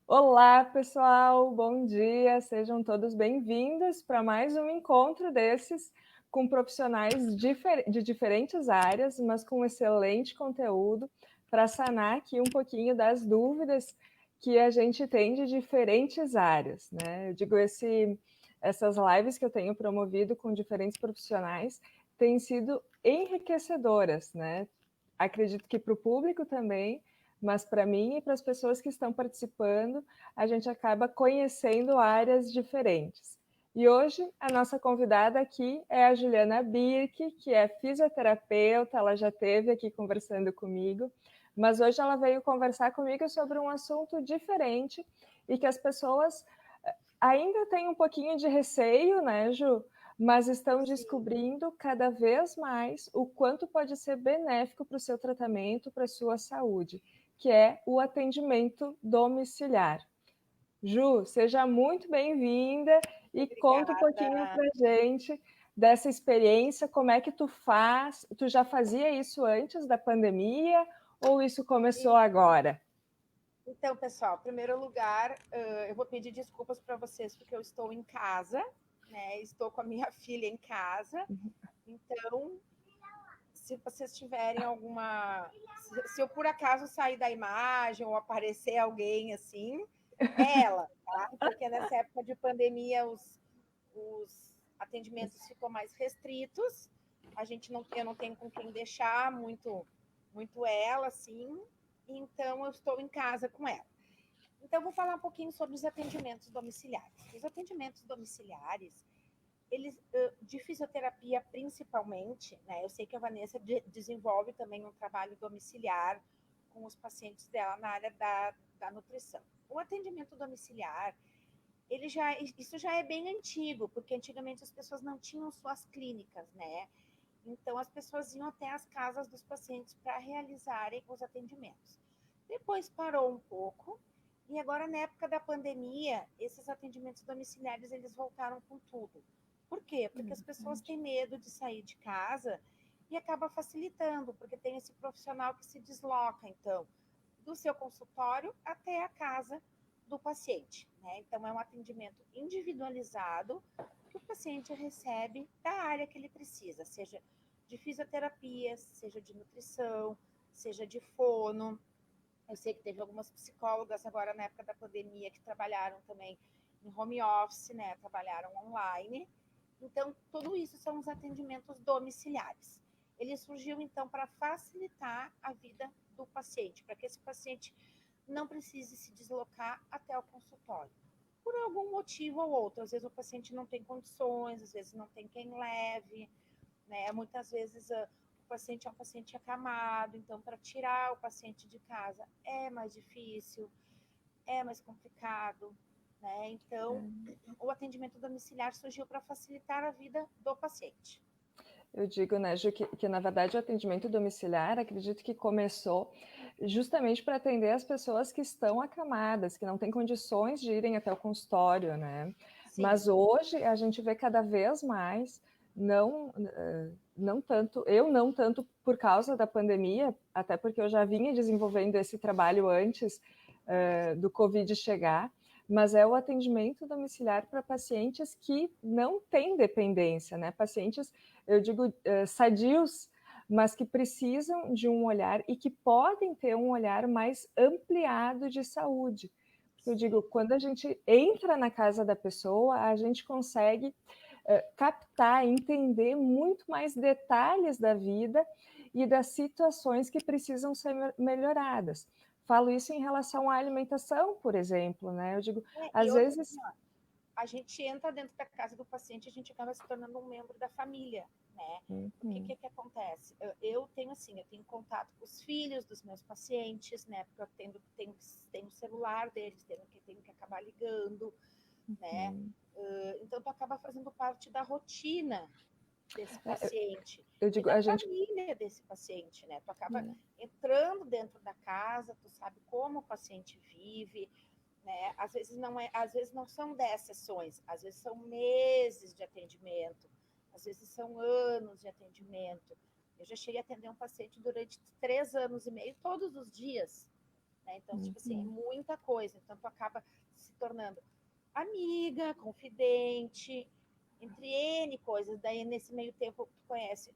Olá, pessoal, bom dia, sejam todos bem-vindos para mais um encontro desses com profissionais de diferentes áreas, mas com excelente conteúdo para sanar aqui um pouquinho das dúvidas que a gente tem de diferentes áreas, né? Eu digo, essas lives que eu tenho promovido com diferentes profissionais têm sido enriquecedoras, né? Acredito que para o público também, mas para mim e para as pessoas que estão participando, a gente acaba conhecendo áreas diferentes. E hoje a nossa convidada aqui é a Juliana Birk, que é fisioterapeuta, ela já esteve aqui conversando comigo, mas hoje ela veio conversar comigo sobre um assunto diferente e que as pessoas ainda têm um pouquinho de receio, né, Ju? Mas estão descobrindo cada vez mais o quanto pode ser benéfico para o seu tratamento, para a sua saúde, que é o atendimento domiciliar. Ju, seja muito bem-vinda e conta um pouquinho para a gente dessa experiência, como é que tu faz? Tu já fazia isso antes da pandemia ou isso começou agora? Então, pessoal, em primeiro lugar, eu vou pedir desculpas para vocês porque eu estou em casa, né? Estou com a minha filha em casa. Então, se vocês tiverem alguma. Se eu por acaso sair da imagem ou aparecer alguém assim, é ela, tá? Porque nessa época de pandemia os atendimentos ficam mais restritos. Eu não tenho com quem deixar muito ela, assim. Então, eu estou em casa com ela. Então, vou falar um pouquinho sobre os atendimentos domiciliares. Os atendimentos domiciliares, eles de fisioterapia principalmente, né? Eu sei que a Vanessa desenvolve também um trabalho domiciliar com os pacientes dela na área da nutrição. O atendimento domiciliar, isso já é bem antigo, porque antigamente as pessoas não tinham suas clínicas, né? Então, as pessoas iam até as casas dos pacientes para realizarem os atendimentos. Depois parou um pouco, e agora, na época da pandemia, esses atendimentos domiciliares, eles voltaram com tudo. Por quê? Porque as pessoas têm medo de sair de casa e acaba facilitando, porque tem esse profissional que se desloca, então, do seu consultório até a casa do paciente, né? Então, é um atendimento individualizado que o paciente recebe da área que ele precisa, seja de fisioterapia, seja de nutrição, seja de fono. Eu sei que teve algumas psicólogas agora na época da pandemia que trabalharam também em home office, né? Trabalharam online. Então, tudo isso são os atendimentos domiciliares. Ele surgiu, então, para facilitar a vida do paciente, para que esse paciente não precise se deslocar até o consultório. Por algum motivo ou outro. Às vezes o paciente não tem condições, às vezes não tem quem leve, né? Muitas vezes o paciente é um paciente acamado, então para tirar o paciente de casa é mais difícil, é mais complicado, né? Então, o atendimento domiciliar surgiu para facilitar a vida do paciente. Eu digo, né, Ju, que na verdade o atendimento domiciliar, acredito que começou justamente para atender as pessoas que estão acamadas, que não têm condições de irem até o consultório, né? Sim. Mas hoje a gente vê cada vez mais, não tanto por causa da pandemia, até porque eu já vinha desenvolvendo esse trabalho antes do Covid chegar, mas é o atendimento domiciliar para pacientes que não têm dependência, né? Pacientes, eu digo, sadios, mas que precisam de um olhar e que podem ter um olhar mais ampliado de saúde. Eu digo, quando a gente entra na casa da pessoa, a gente consegue captar, entender muito mais detalhes da vida e das situações que precisam ser melhoradas. Falo isso em relação à alimentação, por exemplo, né? Eu digo, às vezes. A gente entra dentro da casa do paciente, a gente acaba se tornando um membro da família, né? Porque o que acontece? Eu tenho contato com os filhos dos meus pacientes, né? Porque eu tenho o celular deles, tenho que acabar ligando, né? Então, tu acaba fazendo parte da rotina desse paciente Eu e digo, da a gente. família desse paciente, né? Tu acaba entrando dentro da casa, tu sabe como o paciente vive, né? Às vezes não são 10 sessões, às vezes são meses de atendimento, às vezes são anos de atendimento. Eu já cheguei a atender um paciente durante 3 anos e meio, todos os dias, né? Então, tipo assim, é muita coisa. Então, tu acaba se tornando amiga, confidente, entre N coisas. Daí, nesse meio tempo, tu conhece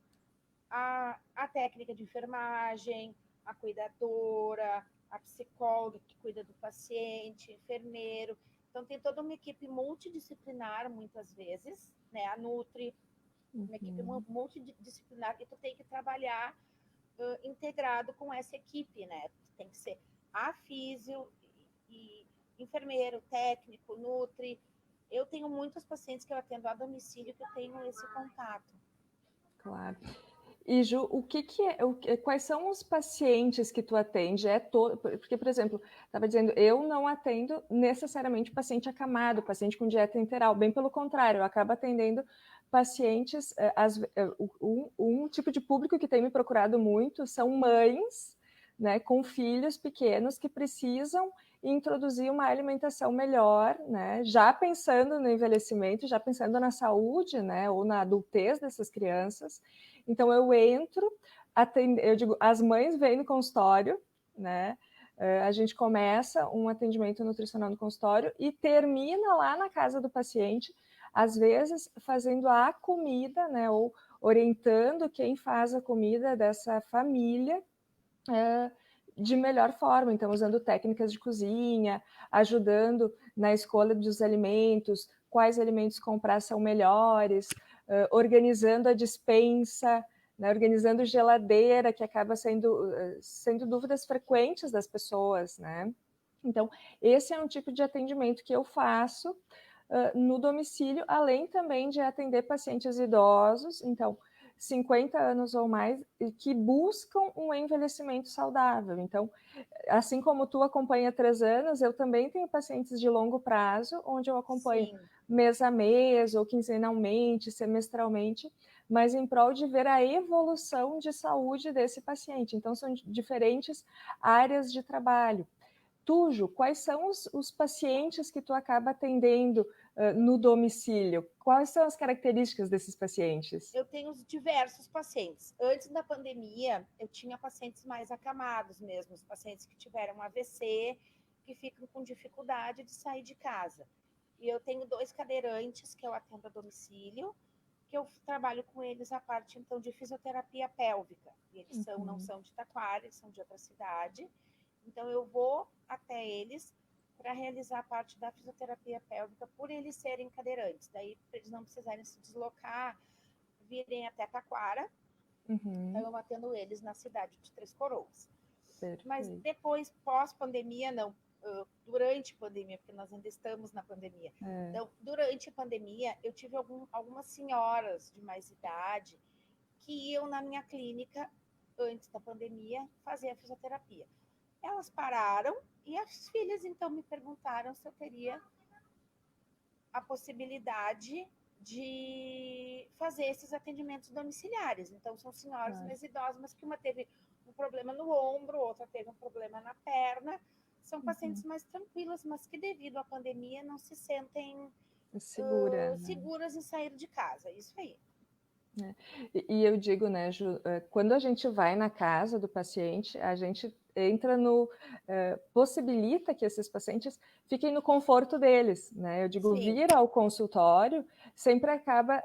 a técnica de enfermagem, a cuidadora, a psicóloga que cuida do paciente, enfermeiro. Então, tem toda uma equipe multidisciplinar, muitas vezes, né? A Nutri, uma equipe multidisciplinar que tu tem que trabalhar integrado com essa equipe, né? Tem que ser a físio e enfermeiro, técnico, Nutri. Eu tenho muitos pacientes que eu atendo a domicílio que eu tenho esse contato. Claro. E Ju, quais são os pacientes que tu atende? Porque, por exemplo, estava dizendo, eu não atendo necessariamente paciente acamado, paciente com dieta enteral, bem pelo contrário, eu acabo atendendo pacientes, um tipo de público que tem me procurado muito são mães, né, com filhos pequenos que precisam introduzir uma alimentação melhor, né, já pensando no envelhecimento, já pensando na saúde, né, ou na adultez dessas crianças. Então, eu entro, eu digo, as mães vêm no consultório, né? A gente começa um atendimento nutricional no consultório e termina lá na casa do paciente, às vezes fazendo a comida, né? Ou orientando quem faz a comida dessa família de melhor forma. Então, usando técnicas de cozinha, ajudando na escolha dos alimentos, quais alimentos comprar são melhores, organizando a despensa, né, organizando geladeira, que acaba sendo dúvidas frequentes das pessoas, né? Então, esse é um tipo de atendimento que eu faço no domicílio, além também de atender pacientes idosos, então, 50 anos ou mais, que buscam um envelhecimento saudável. Então, assim como tu acompanha 3 anos, eu também tenho pacientes de longo prazo, onde eu acompanho mês a mês, ou quinzenalmente, semestralmente, mas em prol de ver a evolução de saúde desse paciente. Então, são diferentes áreas de trabalho. Tujo, quais são os pacientes que tu acaba atendendo no domicílio? Quais são as características desses pacientes? Eu tenho diversos pacientes. Antes da pandemia, eu tinha pacientes mais acamados mesmo, os pacientes que tiveram AVC, que ficam com dificuldade de sair de casa. E eu tenho 2 cadeirantes que eu atendo a domicílio, que eu trabalho com eles a parte, então, de fisioterapia pélvica. E eles não são de Taquara, eles são de outra cidade. Então, eu vou até eles para realizar a parte da fisioterapia pélvica, por eles serem cadeirantes. Daí, para eles não precisarem se deslocar, virem até Taquara. Então, eu atendo eles na cidade de Três Coroas. Perfeito. Mas depois, pós-pandemia, não. Durante a pandemia, porque nós ainda estamos na pandemia. Então, durante a pandemia, eu tive algumas senhoras de mais idade que iam na minha clínica, antes da pandemia, fazer a fisioterapia. Elas pararam e as filhas, então, me perguntaram se eu teria a possibilidade de fazer esses atendimentos domiciliares. Então, são senhoras mais idosas, mas que uma teve um problema no ombro, outra teve um problema na perna. São pacientes mais tranquilas, mas que devido à pandemia não se sentem seguras em sair de casa. Isso aí. E eu digo, né, Ju, quando a gente vai na casa do paciente, a gente entra possibilita que esses pacientes fiquem no conforto deles, né? Eu digo, vir ao consultório sempre acaba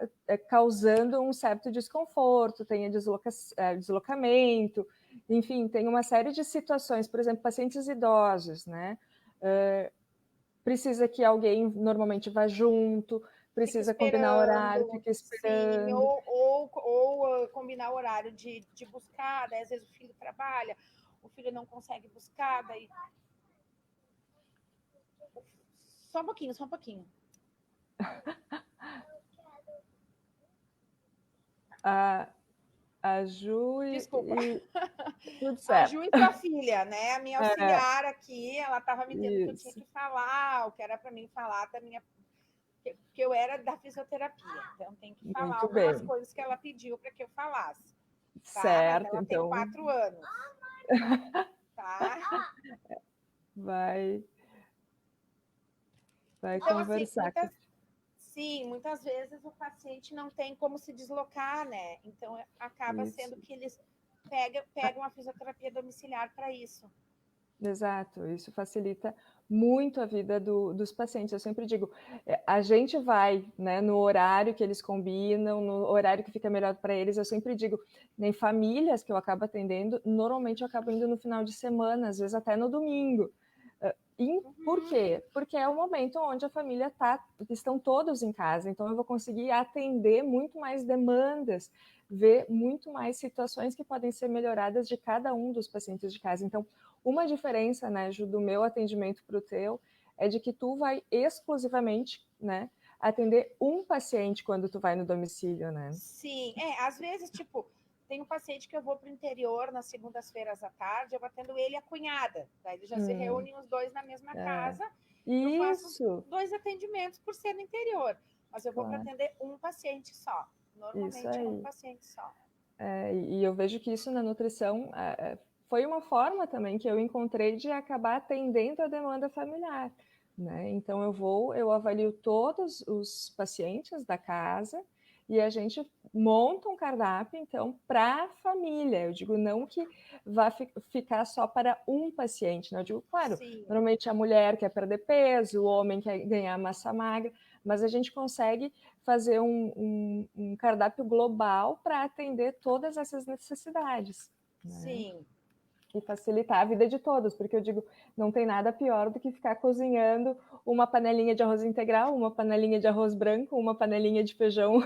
causando um certo desconforto, tem deslocamento, enfim, tem uma série de situações, por exemplo, pacientes idosos, né? Precisa que alguém normalmente vá junto, precisa combinar horário, fica esperando. Sim, ou combinar horário de buscar, daí às vezes o filho trabalha, o filho não consegue buscar, daí... Só um pouquinho, só um pouquinho. A Ju Desculpa. Tudo certo. A Ju e tua filha, né? A minha auxiliar aqui, ela estava me dizendo que eu tinha que falar, o que era para mim falar da minha... que eu era da fisioterapia, então tem que falar algumas coisas que ela pediu para que eu falasse. Tá? Certo, mas ela então... tem 4 anos. Tá? Vai então, conversar. Assim, muitas vezes o paciente não tem como se deslocar, né? Então, acaba sendo que eles pegam a fisioterapia domiciliar para isso. Exato, isso facilita muito a vida dos pacientes. Eu sempre digo, a gente vai, né, no horário que eles combinam, no horário que fica melhor para eles. Eu sempre digo, em famílias que eu acabo atendendo, normalmente eu acabo indo no final de semana, às vezes até no domingo. Por quê? Porque é o momento onde a família estão todos em casa, então eu vou conseguir atender muito mais demandas, ver muito mais situações que podem ser melhoradas de cada um dos pacientes de casa. Então, uma diferença, né, Ju, do meu atendimento para o teu, é de que tu vai exclusivamente, né, atender um paciente quando tu vai no domicílio, né? Sim, às vezes, tipo, tem um paciente que eu vou para o interior nas segundas-feiras à tarde, eu atendo ele e a cunhada, daí eles já se reúnem os dois na mesma casa, eu faço Isso, 2 atendimentos por ser no interior, mas eu vou para claro. atender um paciente só, Isso normalmente é um aí. paciente só. E eu vejo que isso na nutrição foi uma forma também que eu encontrei de acabar atendendo a demanda familiar, né? Então eu avalio todos os pacientes da casa e a gente monta um cardápio então para a família. Eu digo não que vá ficar só para um paciente, né? Eu digo, claro, Sim, normalmente a mulher quer perder peso, o homem quer ganhar massa magra, mas a gente consegue fazer um cardápio global para atender todas essas necessidades, né? sim. E facilitar a vida de todos, porque eu digo, não tem nada pior do que ficar cozinhando uma panelinha de arroz integral, uma panelinha de arroz branco, uma panelinha de feijão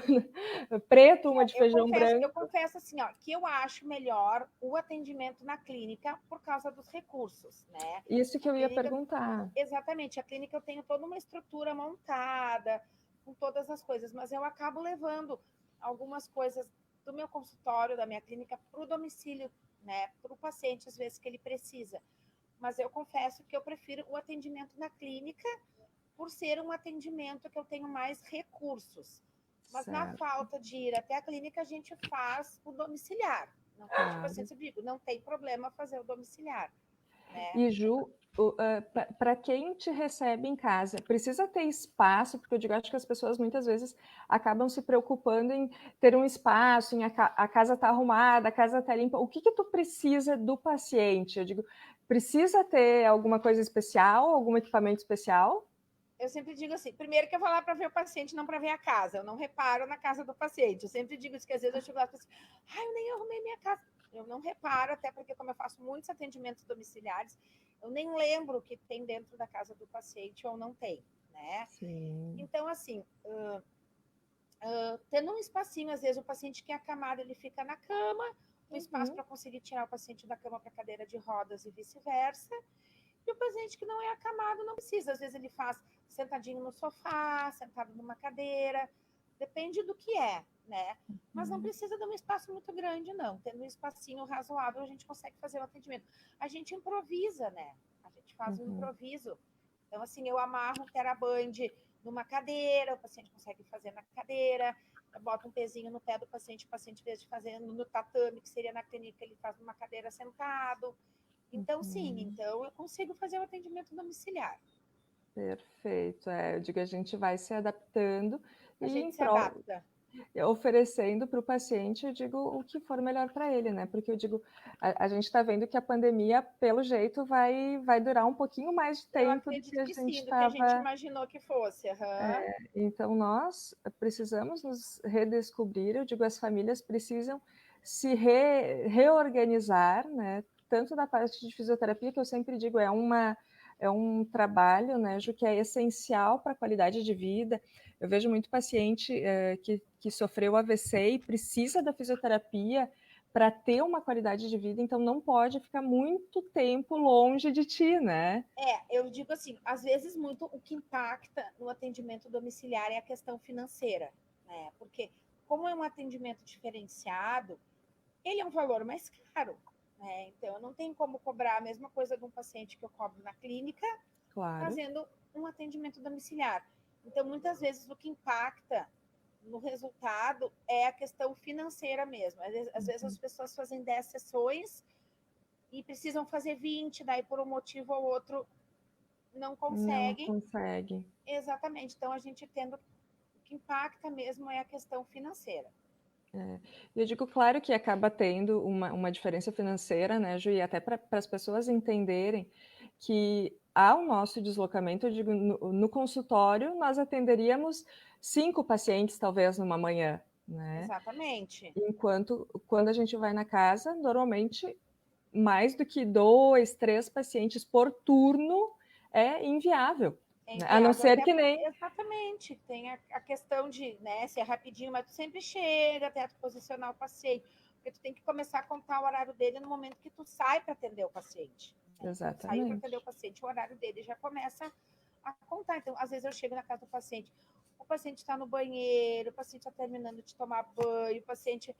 preto, uma de feijão Eu branco. confesso assim, ó, que eu acho melhor o atendimento na clínica por causa dos recursos, né? Isso que A eu ia clínica, perguntar. exatamente, a clínica eu tenho toda uma estrutura montada, com todas as coisas, mas eu acabo levando algumas coisas do meu consultório, da minha clínica, para o domicílio, né? Para o paciente, às vezes, que ele precisa. Mas eu confesso que eu prefiro o atendimento na clínica por ser um atendimento que eu tenho mais recursos. Mas na Certo, falta de ir até a clínica, a gente faz o domiciliar. Não, tipo assim, claro. eu digo, não tem problema fazer o domiciliar, né? E Ju, para quem te recebe em casa, precisa ter espaço, porque eu digo, acho que as pessoas muitas vezes acabam se preocupando em ter um espaço, em a casa está arrumada, a casa está limpa. O que tu precisa do paciente? Eu digo, precisa ter alguma coisa especial, algum equipamento especial? Eu sempre digo assim, primeiro que eu vou lá para ver o paciente, não para ver a casa. Eu não reparo na casa do paciente. Eu sempre digo isso, que às vezes eu chego lá e falo assim, eu nem arrumei minha casa. Eu não reparo, até porque como eu faço muitos atendimentos domiciliares, eu nem lembro o que tem dentro da casa do paciente ou não tem, né? Sim. Então, assim, tendo um espacinho, às vezes o paciente que é acamado, ele fica na cama, um espaço Uhum. para conseguir tirar o paciente da cama para cadeira de rodas e vice-versa. E o paciente que não é acamado não precisa, às vezes ele faz sentadinho no sofá, sentado numa cadeira, depende do que é, né? Mas não precisa de um espaço muito grande, não. Tendo um espacinho razoável, a gente consegue fazer o atendimento. A gente improvisa, né? A gente faz um Uhum. improviso. Então, assim, eu amarro um TeraBand numa cadeira, o paciente consegue fazer na cadeira, eu boto um pezinho no pé do paciente, o paciente, em vez de fazer no tatame, que seria na clínica, ele faz numa cadeira sentado. Então, sim, Uhum. então eu consigo fazer o atendimento domiciliar. Perfeito. Eu digo, a gente vai se adaptando A e gente se adapta. oferecendo para o paciente, eu digo, o que for melhor para ele, né? Porque eu digo, a gente está vendo que a pandemia, pelo jeito, vai durar um pouquinho mais de Eu tempo do que acredito a que gente sim, do que a gente estava. imaginou que fosse. Uhum. Então, nós precisamos nos redescobrir, eu digo, as famílias precisam se reorganizar, né? Tanto da parte de fisioterapia, que eu sempre digo, é um trabalho, né, Ju, que é essencial para a qualidade de vida. Eu vejo muito paciente que sofreu AVC e precisa da fisioterapia para ter uma qualidade de vida, então não pode ficar muito tempo longe de ti, né? Eu digo assim, às vezes muito o que impacta no atendimento domiciliar é a questão financeira, né? Porque como é um atendimento diferenciado, ele é um valor mais caro, né? Então eu não tenho como cobrar a mesma coisa de um paciente que eu cobro na clínica Claro. fazendo um atendimento domiciliar. Então, muitas vezes, o que impacta no resultado é a questão financeira mesmo. Às vezes as pessoas fazem 10 sessões e precisam fazer 20, daí por um motivo ou outro não Não conseguem. consegue. Exatamente. Então, a gente tendo o que impacta mesmo é a questão financeira. Eu digo, claro que acaba tendo uma diferença financeira, né, Ju, e até para as pessoas entenderem que ao nosso deslocamento, eu digo, no consultório, nós atenderíamos 5 pacientes, talvez, numa manhã, né? Exatamente. Enquanto, quando a gente vai na casa, normalmente, mais do que 2, 3 pacientes por turno é inviável, É né? A não inviável, ser até que porque, nem... exatamente, tem a questão de, né, ser rapidinho, mas tu sempre chega até tu posicionar o paciente, porque tu tem que começar a contar o horário dele no momento que tu sai para atender o paciente. Né? Então, saiu para atender o Exatamente. paciente, o horário dele já começa a contar. Então, às vezes eu chego na casa do paciente, o paciente está no banheiro, o paciente está terminando de tomar banho, o paciente,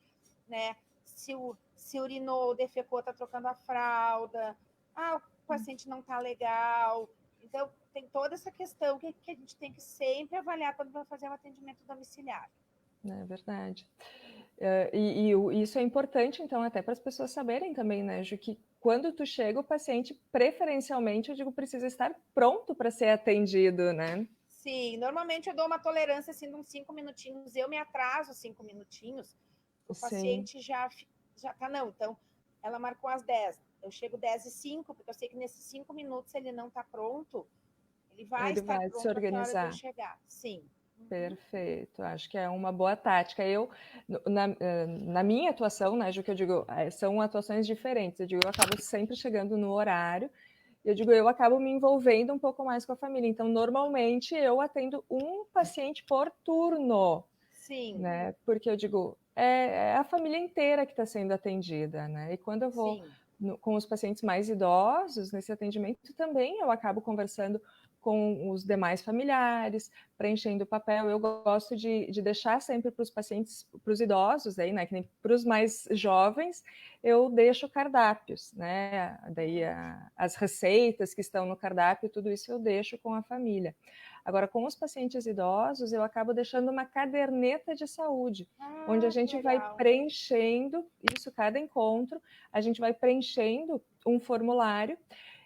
né, se urinou, defecou, está trocando a fralda, o paciente não está legal. Então, tem toda essa questão que a gente tem que sempre avaliar quando vai fazer um atendimento domiciliar. É verdade. Isso é importante, então, até para as pessoas saberem também, né, Ju, que quando tu chega, o paciente, preferencialmente, eu digo, precisa estar pronto para ser atendido, né? Sim, normalmente eu dou uma tolerância assim de uns 5 minutinhos, eu me atraso 5 minutinhos, o Sim, paciente já tá, não, então ela marcou às 10, eu chego 10:05, porque eu sei que nesses 5 minutos, se ele não está pronto, ele vai ele estar vai se pronto até a hora de eu organizar. chegar. Sim. Uhum. Perfeito, acho que é uma boa tática. Na minha atuação, né, Ju, que eu digo, são atuações diferentes. Eu digo, eu acabo sempre chegando no horário. Eu digo, eu acabo me envolvendo um pouco mais com a família. Então, normalmente, eu atendo um paciente por turno, Sim, né? Porque eu digo, é a família inteira que está sendo atendida, né? E quando eu vou sim. com os pacientes mais idosos, nesse atendimento, também eu acabo conversando com os demais familiares, preenchendo o papel. Eu gosto de deixar sempre para os pacientes, para os idosos, aí, né, que nem para os mais jovens, eu deixo cardápios, né? Daí as receitas que estão no cardápio, tudo isso eu deixo com a família. Agora, com os pacientes idosos, eu acabo deixando uma caderneta de saúde, onde a Que gente vai legal. preenchendo, isso cada encontro, a gente vai preenchendo um formulário,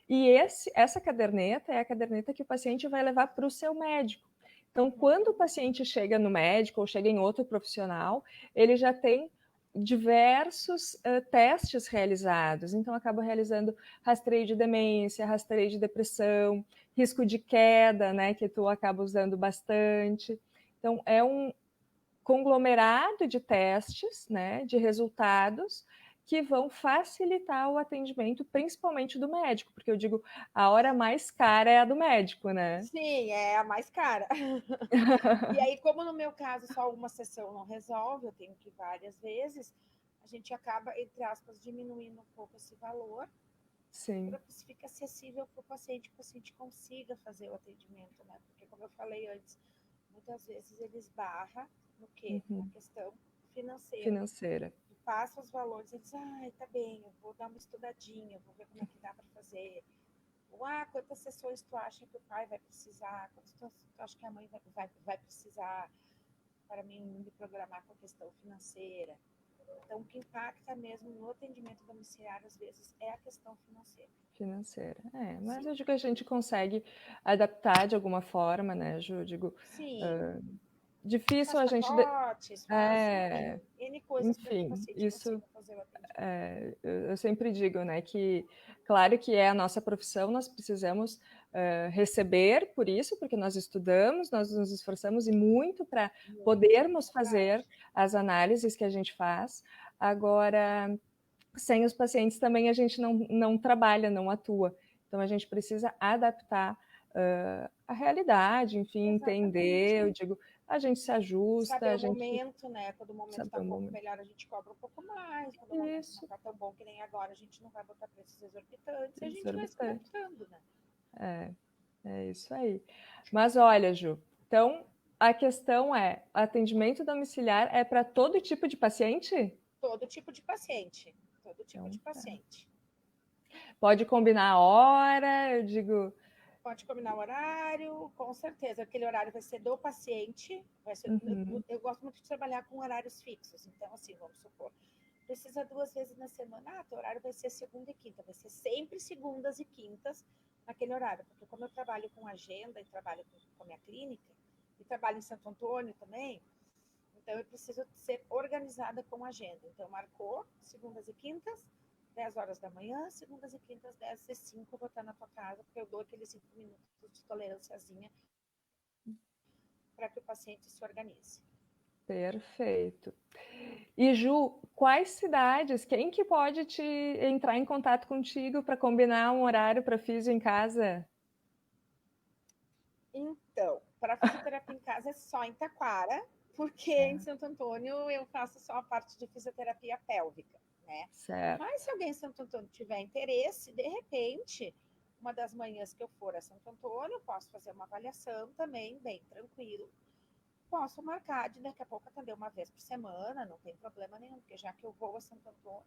e essa caderneta é a caderneta que o paciente vai levar para o seu médico. Então, quando o paciente chega no médico ou chega em outro profissional, ele já tem diversos testes realizados. Então, acabo realizando rastreio de demência, rastreio de depressão, risco de queda, né, que tu acaba usando bastante. Então, é um conglomerado de testes, né, de resultados que vão facilitar o atendimento, principalmente do médico, porque eu digo, a hora mais cara é a do médico, né? Sim, é a mais cara. E aí, como no meu caso só uma sessão não resolve, eu tenho que ir várias vezes, a gente acaba, entre aspas, diminuindo um pouco esse valor Sim. para que isso fique acessível para o paciente consiga fazer o atendimento, né? Porque, como eu falei antes, muitas vezes ele esbarra no quê? Na Uhum. questão financeira. Financeira. E passa os valores e diz, tá bem, eu vou dar uma estudadinha, vou ver como é que dá para fazer. Ou, quantas sessões tu acha que o pai vai precisar? Quantas tu acha que a mãe vai precisar para mim me programar com a questão financeira? Então, o que impacta mesmo no atendimento domiciliário, às vezes, é a questão financeira. Financeira. Mas Sim. eu digo que a gente consegue adaptar de alguma forma, né, Ju? Eu digo, Sim. difícil Faz a gente. pacotes, faz, É, N coisas para que o enfim, paciente isso consiga fazer o atendimento. eu sempre digo, né, que claro que é a nossa profissão, nós precisamos receber por isso, porque nós estudamos, nós nos esforçamos e muito para Muito, podermos fazer verdade. as análises que a gente faz. Agora, sem os pacientes também a gente não trabalha, não atua. Então a gente precisa adaptar a realidade, enfim, Exatamente. entender. Eu digo, a gente se ajusta, Saber a o gente momento, né? Quando o momento sabe está o um pouco momento. melhor, a gente cobra um pouco mais. Quando o momento não Isso, está tão bom que nem agora, a gente não vai botar preços exorbitantes e a gente vai se exorbitante. adaptando, né? É, é isso aí. Mas olha, Ju, então a questão é, atendimento domiciliar é para todo tipo de paciente? Todo tipo de paciente. Todo tipo Então, de paciente. pode combinar a hora, eu digo, Pode combinar o horário, com certeza. Aquele horário vai ser do paciente. Vai ser, uhum, eu gosto muito de trabalhar com horários fixos. Então, assim, vamos supor, precisa 2 vezes na semana. Teu horário vai ser segunda e quinta. Vai ser sempre segundas e quintas naquele horário. Porque como eu trabalho com agenda e trabalho com a minha clínica, e trabalho em Santo Antônio também, Então, eu preciso ser organizada com a agenda. Então, marcou segundas e quintas, 10 horas da manhã, segundas e quintas, 10h05, eu vou estar na tua casa, porque eu dou aqueles 5 minutos de tolerânciazinha para que o paciente se organize. Perfeito. E Ju, quais cidades, quem que pode te entrar em contato contigo para combinar um horário para fisio em casa? Então, para fisioterapia em casa é só em Taquara, porque em Santo Antônio eu faço só a parte de fisioterapia pélvica, né? Certo. Mas se alguém em Santo Antônio tiver interesse, de repente, uma das manhãs que eu for a Santo Antônio, posso fazer uma avaliação também, bem tranquilo. Posso marcar de daqui a pouco atender uma vez por semana, não tem problema nenhum, porque já que eu vou a Santo Antônio,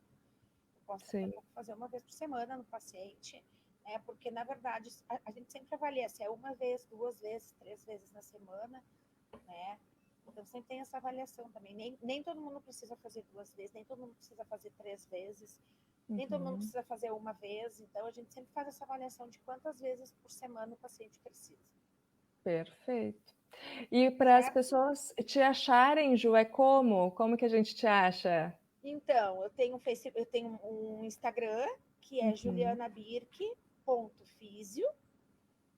eu posso daqui a pouco fazer uma vez por semana no paciente, né? Porque, na verdade, a gente sempre avalia se é uma vez, 2 vezes, 3 vezes na semana, né? Então, sempre tem essa avaliação também. Nem todo mundo precisa fazer 2 vezes, nem todo mundo precisa fazer 3 vezes, nem todo mundo precisa fazer uma vez. Então, a gente sempre faz essa avaliação de quantas vezes por semana o paciente precisa. Perfeito. E para as pessoas te acharem, Ju, é como? Como que a gente te acha? Então, eu tenho um Instagram, que é julianabirk.fisio.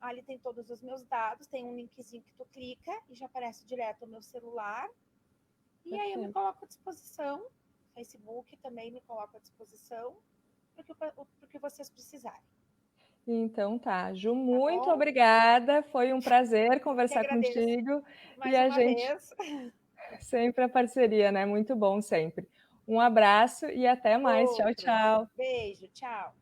Ali tem todos os meus dados, tem um linkzinho que tu clica e já aparece direto o meu celular. E aí eu me coloco à disposição. Facebook também me coloco à disposição para o que vocês precisarem. Então tá, Ju, muito obrigada. Foi um prazer conversar contigo. Mais E a uma gente vez. sempre a parceria, né? Muito bom sempre. Um abraço e até mais. Tchau, tchau. Beijo, tchau.